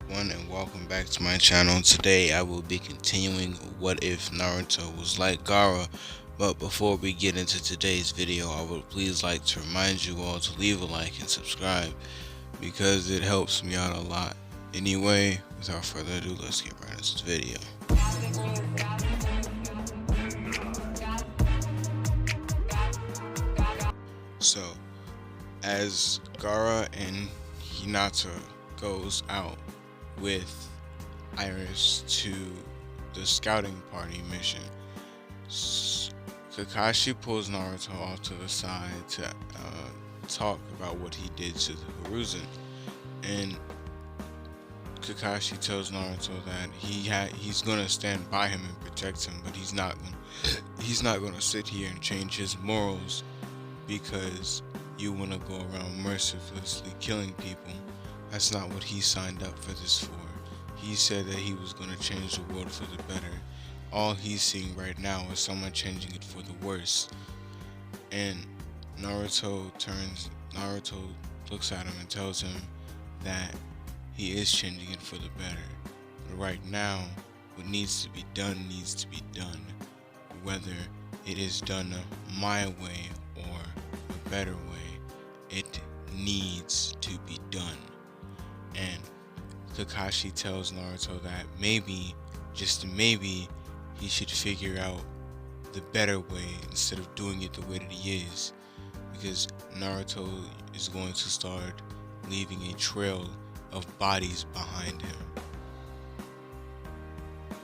Everyone, and welcome back to my channel. Today I will be continuing What If Naruto Was Like Gaara. But before we get into today's video, I would please like to remind you all to leave a like and subscribe because it helps me out a lot. Anyway, without further ado, let's get right into the video. So, as Gaara and Hinata goes out with Iris to the scouting party mission, Kakashi pulls Naruto off to the side to talk about what he did to the Hiruzen, and Kakashi tells Naruto that he's gonna stand by him and protect him, but he's not gonna sit here and change his morals because you want to go around mercilessly killing people. That's not what he signed up for this for. He said that he was going to change the world for the better. All he's seeing right now is someone changing it for the worse. And Naruto looks at him and tells him that he is changing it for the better. But right now, what needs to be done needs to be done. Whether it is done my way or a better way, it needs to be done. And Kakashi tells Naruto that maybe, just maybe, he should figure out the better way instead of doing it the way that he is, because Naruto is going to start leaving a trail of bodies behind him.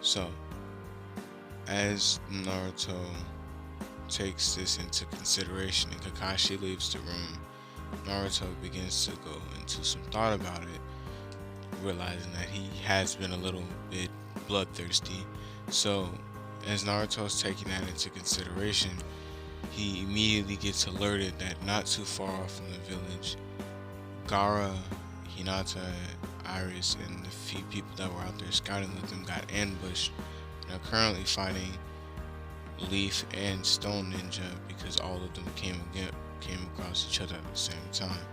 So, as Naruto takes this into consideration and Kakashi leaves the room, Naruto begins to go into some thought about it, realizing that he has been a little bit bloodthirsty. So, as Naruto's taking that into consideration, he immediately gets alerted that not too far off from the village, Gaara, Hinata, Iris, and the few people that were out there scouting with them got ambushed and are currently fighting Leaf and Stone Ninja because all of them came across each other at the same time,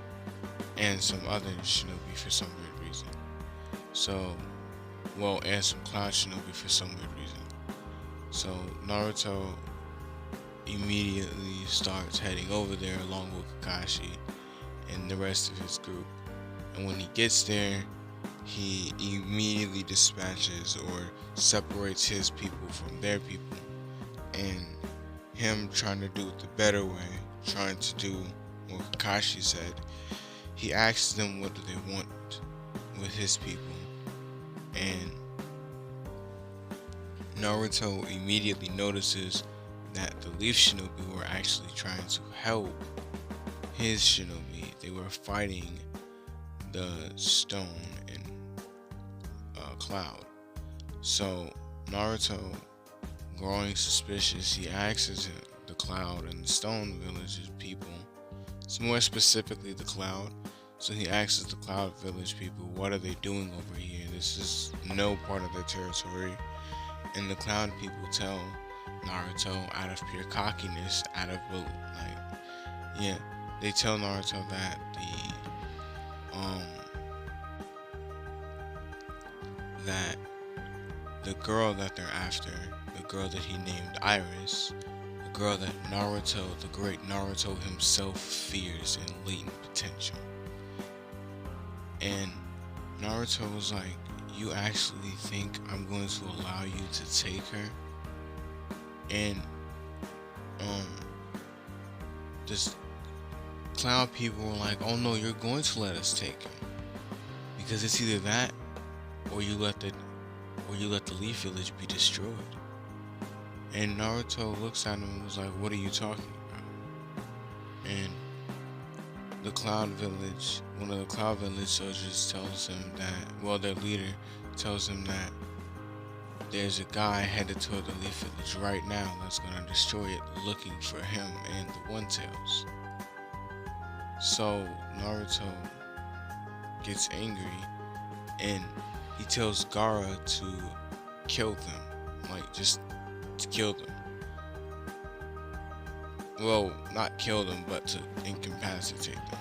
and some other shinobi for some weird reason. And some cloud shinobi for some weird reason. So Naruto immediately starts heading over there along with Kakashi and the rest of his group. And when he gets there, he immediately dispatches or separates his people from their people. And him trying to do it the better way, trying to do what Kakashi said, he asks them what do they want with his people. And Naruto immediately notices that the Leaf Shinobi were actually trying to help his shinobi. They were fighting the Stone and Cloud. So Naruto, growing suspicious, he asks the Cloud and the Stone Village people, it's more specifically the Cloud. So he asks the Cloud Village people, what are they doing over here? This is no part of their territory. And the Cloud people tell Naruto, out of pure cockiness, they tell Naruto that the girl that they're after, the girl that he named Iris, the girl that Naruto, the great Naruto himself, fears in latent potential. And Naruto was like, you actually think I'm going to allow you to take her? And this Cloud people were like, oh no, you're going to let us take her, because it's either that or you let the Leaf Village be destroyed. And Naruto looks at him and was like, what are you talking about? And the Cloud Village, one of the Cloud Village soldiers tells him that, their leader tells him that there's a guy headed toward the Leaf Village right now that's going to destroy it, looking for him and the One Tails. So Naruto gets angry and he tells Gaara to kill them, like just to kill them. Well, not kill them, but to incapacitate them.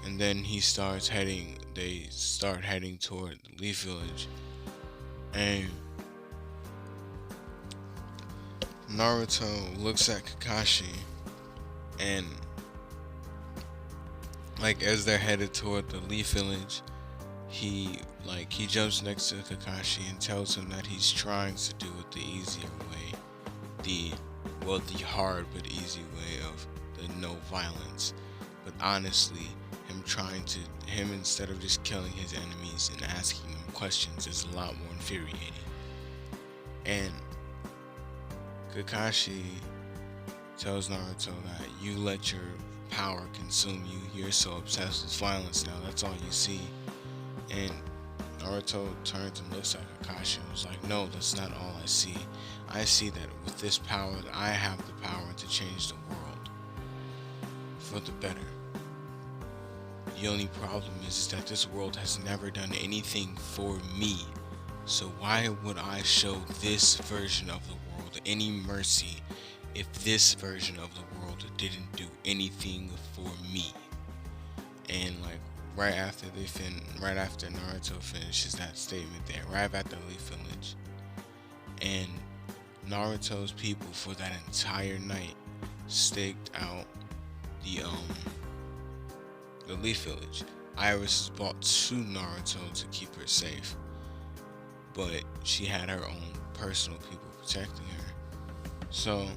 And then he starts heading they start heading toward the Leaf Village, and Naruto looks at Kakashi, and like as they're headed toward the Leaf Village, he jumps next to Kakashi and tells him that he's trying to do it the easier way, the the hard but easy way of the no violence. But honestly, him instead of just killing his enemies and asking them questions is a lot more infuriating. And Kakashi tells Naruto that you let your power consume you. You're so obsessed with violence now. That's all you see. And Naruto turns and looks at Kakashi and was like, no, that's not all I see. I see that with this power, I have the power to change the world for the better. The only problem is that this world has never done anything for me. So why would I show this version of the world any mercy if this version of the world didn't do anything for me? And like right after Naruto finishes that statement there, right at the Leaf Village, and Naruto's people for that entire night staked out the Leaf Village. Iris is brought to Naruto to keep her safe, but she had her own personal people protecting her. So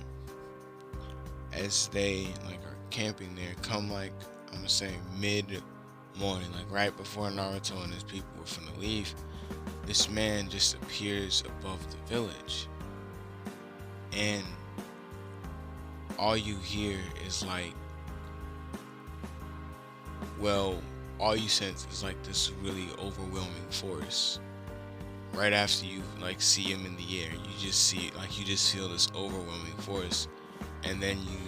as they are camping there, come I'm gonna say mid morning, right before Naruto and his people were finna leave, this man just appears above the village, and all you hear is all you sense is this really overwhelming force. Right after you see him in the air, you just see you just feel this overwhelming force, and then you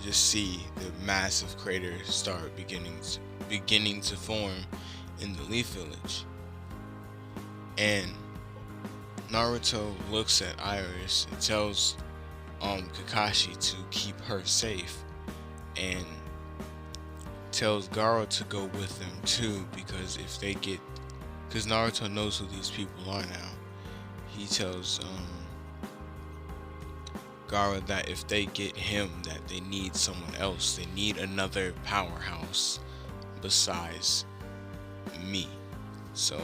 just see the massive crater start beginning to form in the Leaf Village. And Naruto looks at Iris and tells Kakashi to keep her safe, and tells Gaara to go with them too, because because Naruto knows who these people are now. He tells Gaara that if they get him, that they need someone else. They need another powerhouse besides me. So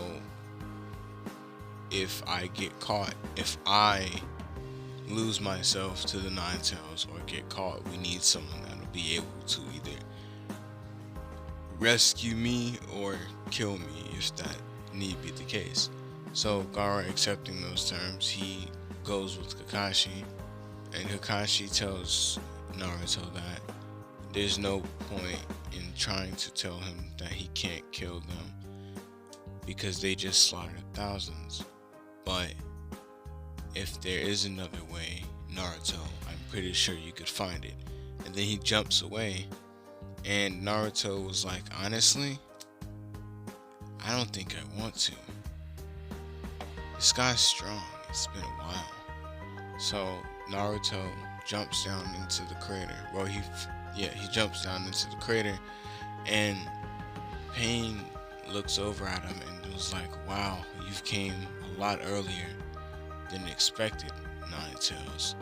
if I get caught, if I lose myself to the Nine Tails or get caught, we need someone that'll be able to either rescue me or kill me if that need be the case. So Gaara, accepting those terms, he goes with Kakashi, and Kakashi tells Naruto that there's no point in trying to tell him that he can't kill them because they just slaughtered thousands. But if there is another way, Naruto, I'm pretty sure you could find it. And then he jumps away, and Naruto was like, honestly, I don't think I want to. This guy's strong. It's been a while. So Naruto jumps down into the crater. Well, he jumps down into the crater, and Pain looks over at him and was like, wow, you've came a lot earlier than expected, Nine Tails.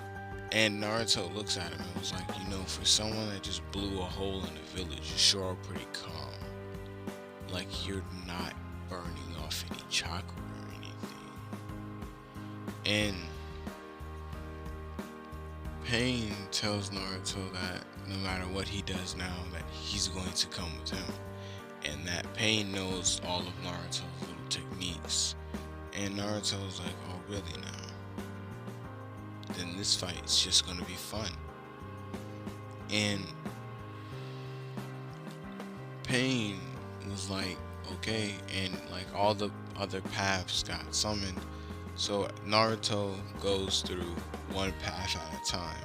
And Naruto looks at him and was like, for someone that just blew a hole in the village, you sure are pretty calm. You're not burning off any chakra or anything. And Pain tells Naruto that no matter what he does now, that he's going to come with him. And that Pain knows all of Naruto's little techniques. And Naruto's like, oh really now? Then this fight is just gonna be fun. And Pain was like, okay, and all the other paths got summoned. So Naruto goes through one path at a time.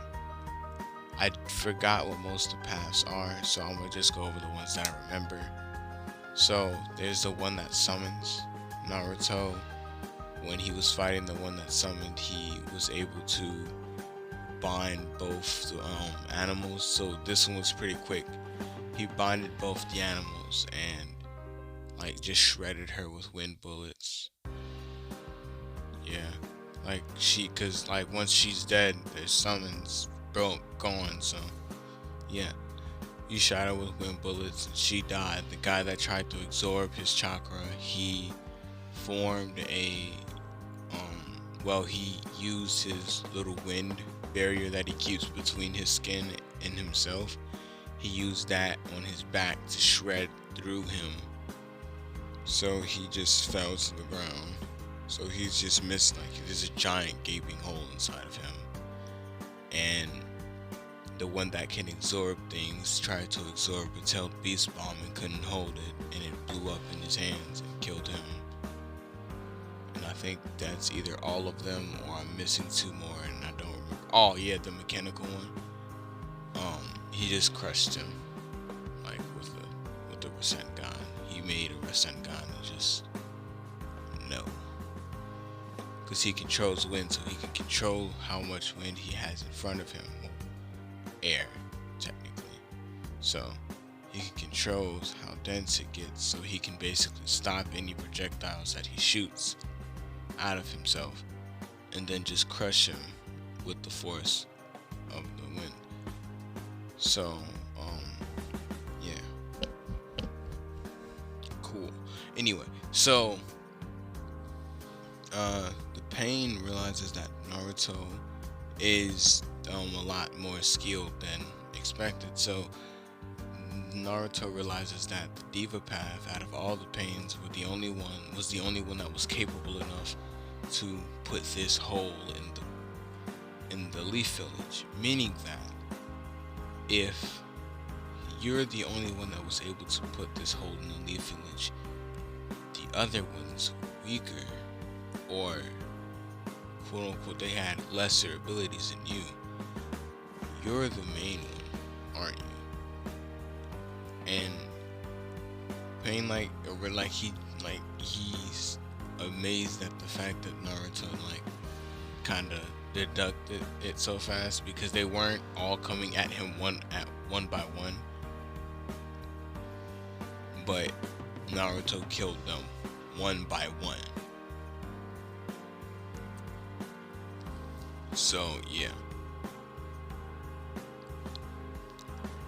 I forgot what most of the paths are, so I'm gonna just go over the ones that I remember. So there's the one that summons. Naruto, when he was fighting the one that summoned, he was able to bind both the animals. So this one was pretty quick. He binded both the animals, and like just shredded her with wind bullets. Yeah, like cause like once she's dead, their summons broke gone. So yeah, you shot her with wind bullets, and she died. The guy that tried to absorb his chakra, he formed a well, he used his little wind barrier that he keeps between his skin and himself. He used that on his back to shred through him. So he just fell to the ground. So he's just missed, like, there's a giant gaping hole inside of him. And the one that can absorb things tried to absorb a tailed beast bomb and couldn't hold it, and it blew up in his hands and killed him. And I think that's either all of them or I'm missing two more and I don't remember. Oh yeah, the mechanical one. He just crushed him, like with the Rasengan. He made a Rasengan and just no. Because he controls wind, so he can control how much wind he has in front of him. Well, air, technically. So he can control how dense it gets, so he can basically stop any projectiles that he shoots out of himself and then just crush him with the force of the wind. So, yeah. Cool. Anyway, so the Pain realizes that Naruto is a lot more skilled than expected. So Naruto realizes that the Diva Path, out of all the Pains, was the only one that was capable enough to put this hole in the Leaf Village. Meaning that if you're the only one that was able to put this hole in the Leaf Village, the other ones weaker, or quote unquote they had lesser abilities than you, you're the main one, aren't you? And Pain he's amazed at the fact that Naruto kinda deducted it so fast, because they weren't all coming at him one by one, but Naruto killed them one by one. So yeah.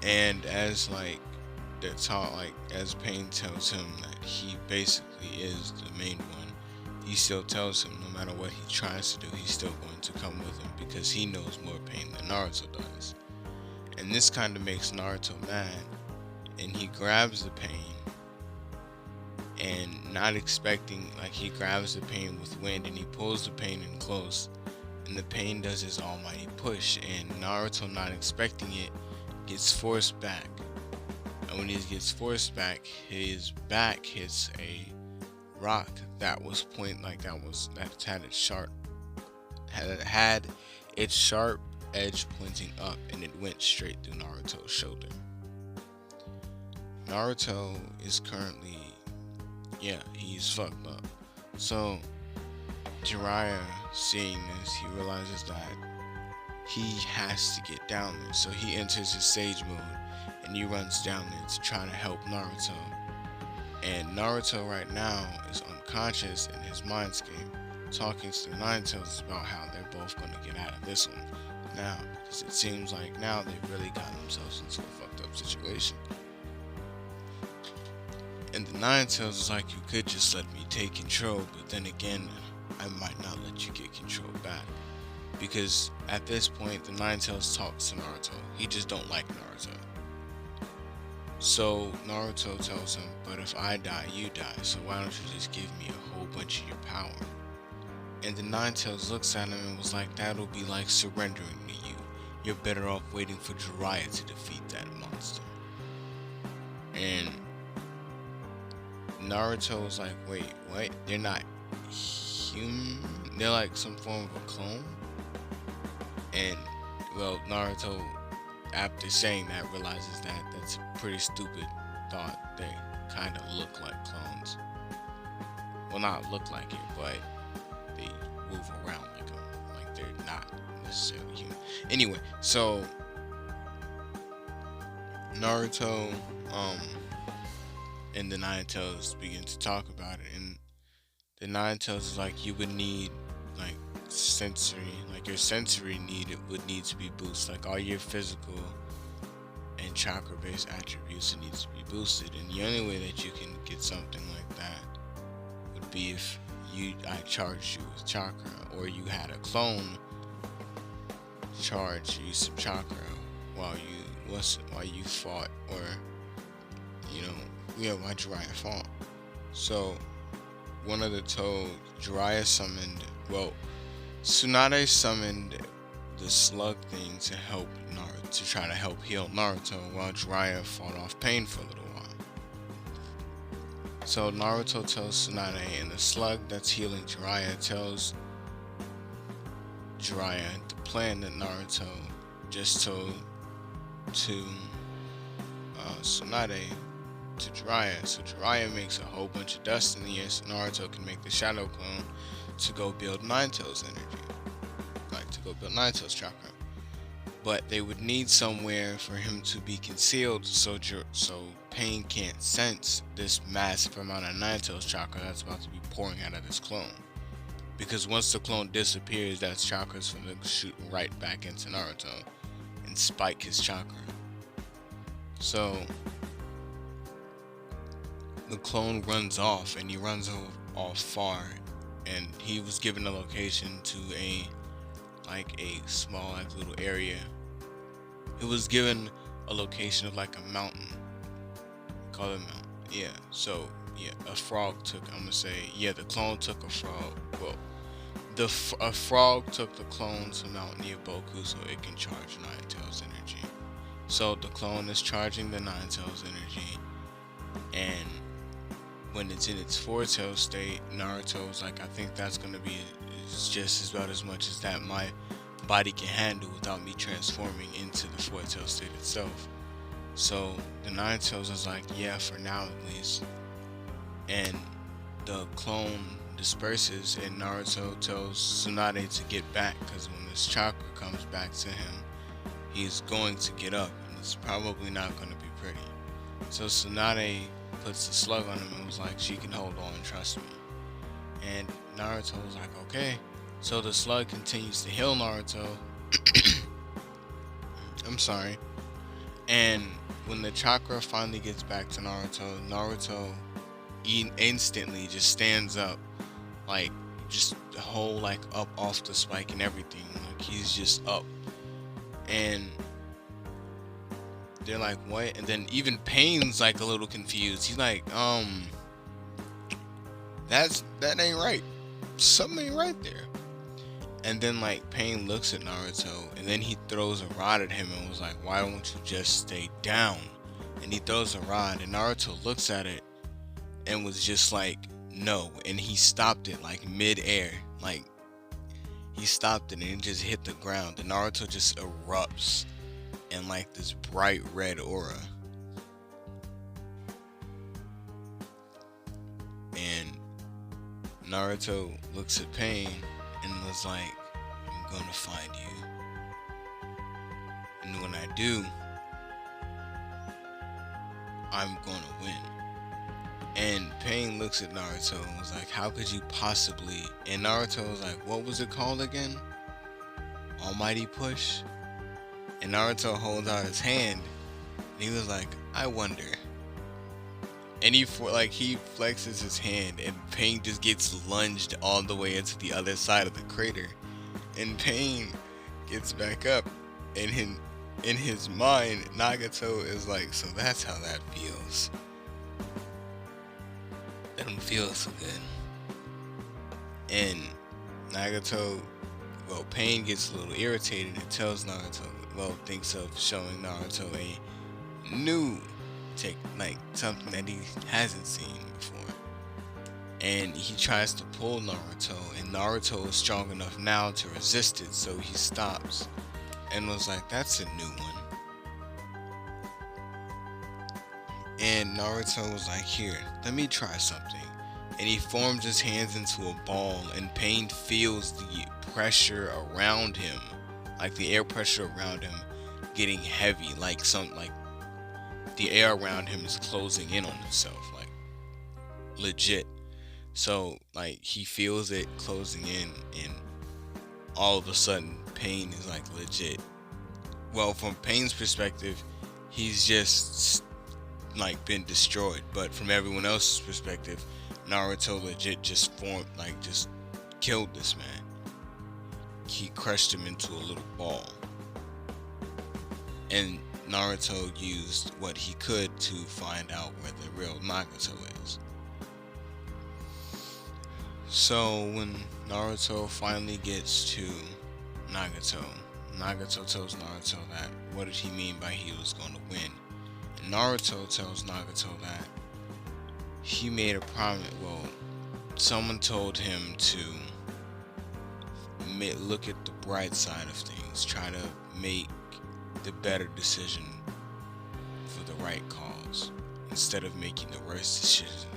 And as they're taught, as Pain tells him that he basically is the main one, he still tells him no matter what he tries to do, he's still going to come with him because he knows more Pain than Naruto does. And this kind of makes Naruto mad, and he grabs the Pain, and not expecting, he grabs the Pain with wind and he pulls the Pain in close, and the Pain does his almighty push, and Naruto, not expecting it, gets forced back. And when he gets forced back, his back hits a rock that was had its sharp edge pointing up, and it went straight through Naruto's shoulder. Naruto is currently, he's fucked up. So Jiraiya, seeing this, he realizes that he has to get down there. So he enters his Sage mode and he runs down there to try to help Naruto. And Naruto right now is unconscious in his mindscape, talking to the Nine Tails about how they're both going to get out of this one now, because it seems like now they've really gotten themselves into a fucked up situation. And the Nine Tails is like, you could just let me take control, but then again, I might not let you get control back. Because at this point, the Nine Tails talks to Naruto. He just don't like Naruto. So Naruto tells him, but if I die, you die, so why don't you just give me a whole bunch of your power? And the Nine Tails looks at him and was like, that'll be like surrendering to you. You're better off waiting for Jiraiya to defeat that monster. And Naruto was like, wait, what? They're not human? They're like some form of a clone? And, well, Naruto, after saying that, realizes that that's a pretty stupid thought. They kind of look like clones. Well, not look like it, but they move around like them. Like they're not necessarily human. Anyway, so Naruto And the Nine Tails begin to talk about it. And the Nine Tails is like you would need like sensory, like your sensory need would need to be boosted. Like all your physical and chakra based attributes it needs to be boosted. And the only way that you can get something like that would be if I charged you with chakra, or you had a clone charge you some chakra while you fought, or while Jiraiya fought. So one of the toads, Jiraiya summoned, Tsunade summoned the slug thing to help Naruto, to try to help heal Naruto, while Jiraiya fought off pain for a little while. So Naruto tells Tsunade, and the slug that's healing Jiraiya tells Jiraiya the plan that Naruto just told to Tsunade to Jiraiya. So Jiraiya makes a whole bunch of dust in the air so Naruto can make the shadow clone to go build Nine Tails energy, like to go build Nine Tails chakra. But they would need somewhere for him to be concealed, so Pain can't sense this massive amount of Nine Tails chakra that's about to be pouring out of this clone. Because once the clone disappears, that chakra is going to shoot right back into Naruto and spike his chakra. So the clone runs off, and he runs off far, and he was given a location to a small little area. It was given a location of like a mountain. Call it a mountain. Yeah. So yeah, a frog took. I'm gonna say the clone took a frog. Well, a frog took the clone to Mount near Boku so it can charge Nine Tails energy. So the clone is charging the Nine Tails energy, and when it's in its Four Tail state, Naruto's like, I think that's gonna be just about as much as that my body can handle without me transforming into the Four Tail state itself. So the Nine Tails is like, yeah, for now at least. And the clone disperses, and Naruto tells Tsunade to get back, because when this chakra comes back to him, he's going to get up, and it's probably not going to be pretty. So Tsunade puts the slug on him and was like, she can hold on, trust me. And Naruto was like, okay. So the slug continues to heal Naruto. I'm sorry. And when the chakra finally gets back to Naruto instantly just stands up, like just the whole up off the spike and everything. Like he's just up. And they're like, what? And then even Pain's like a little confused. He's like, that ain't right. Something ain't right there. And then Pain looks at Naruto, and then he throws a rod at him and was like, why don't you just stay down? And he throws a rod, and Naruto looks at it and was just like, no. And he stopped it mid-air. He stopped it and it just hit the ground. And Naruto just erupts in this bright red aura. And Naruto looks at Pain and was like, I'm gonna find you. And when I do, I'm gonna win. And Pain looks at Naruto and was like, how could you possibly? And Naruto was like, what was it called again? Almighty Push? And Naruto holds out his hand and he was like, I wonder. And he flexes his hand, and Pain just gets lunged all the way into the other side of the crater. And Pain gets back up, and in his mind, Nagato is like, so that's how that feels. That don't feel so good. And Nagato, Pain gets a little irritated and tells Naruto, thinks of showing Naruto a new something that he hasn't seen before. And he tries to pull Naruto, and Naruto is strong enough now to resist it, so he stops and was like, that's a new one. And Naruto was like, here, let me try something. And he forms his hands into a ball, and Pain feels the pressure around him, the air pressure around him getting heavy, the air around him is closing in on himself. legit. So like he feels it closing in, and all of a sudden Pain is like legit. Well, from Pain's perspective, he's just like been destroyed, but from everyone else's perspective, Naruto legit just formed, like just killed this man. He crushed him into a little ball, and Naruto used what he could to find out where the real Nagato is. So when Naruto finally gets to Nagato, Nagato tells Naruto that what did he mean by he was going to win. And Naruto tells Nagato that he made a promise. Well, someone told him to look at the bright side of things, try to make the better decision for the right cause instead of making the worst decision.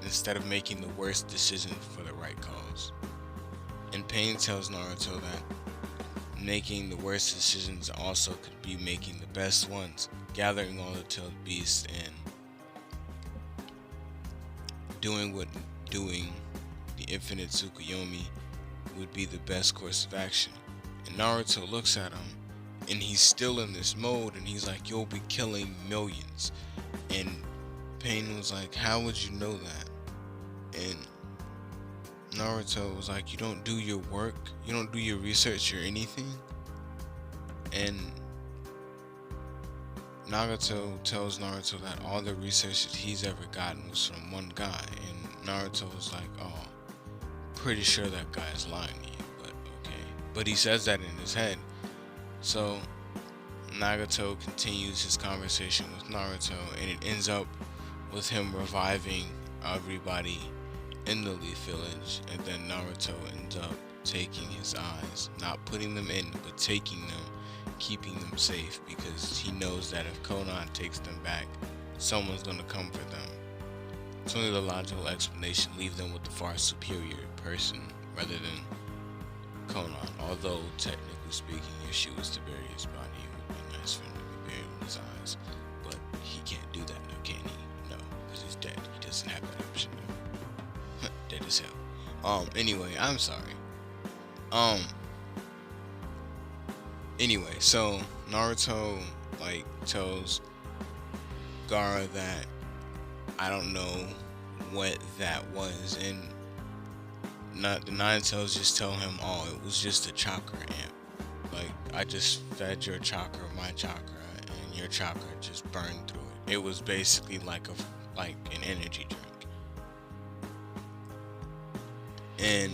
Instead of making the worst decision for the right cause. And Pain tells Naruto that making the worst decisions also could be making the best ones, gathering all the tailed beasts and doing the infinite Tsukuyomi would be the best course of action. And Naruto looks at him, and he's still in this mode, and he's like, you'll be killing millions. And Pain was like, how would you know that? And Naruto was like, you don't do your work, you don't do your research or anything. And Nagato tells Naruto that all the research that he's ever gotten was from one guy. And Naruto was like, oh, pretty sure that guy is lying to you, but okay. But he says that in his head. So Nagato continues his conversation with Naruto, and it ends up with him reviving everybody in the Leaf Village, and then Naruto ends up taking his eyes, not putting them in, but taking them, keeping them safe, because he knows that if Konan takes them back, someone's gonna come for them. It's only the logical explanation, leave them with the far superior person rather than Konan. Although technically speaking, if she was to bury his body, it would be nice for him to be buried with his eyes, but he can't do that now, can he? No, because he's dead. He doesn't have that option now. Dead as hell. Anyway, I'm sorry. Anyway, so Naruto like tells Gaara that I don't know what that was, and not the Nine Tails just tell him, oh, it was just a chakra amp. Like, I just fed your chakra my chakra, and your chakra just burned through it. It was basically like an energy drink. And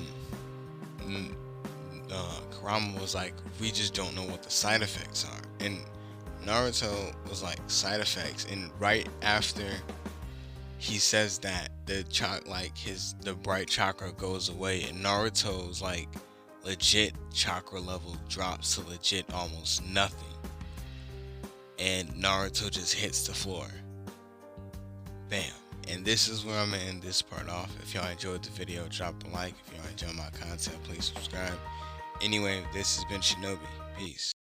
Kurama was like, we just don't know what the side effects are. And Naruto was like, side effects. And right after he says that, the bright chakra goes away, and Naruto's like legit chakra level drops to legit almost nothing, and Naruto just hits the floor. Bam. And this is where I'm gonna end this part off. If y'all enjoyed the video, drop a like. If y'all enjoy my content, please subscribe. Anyway, this has been Shinobi. Peace.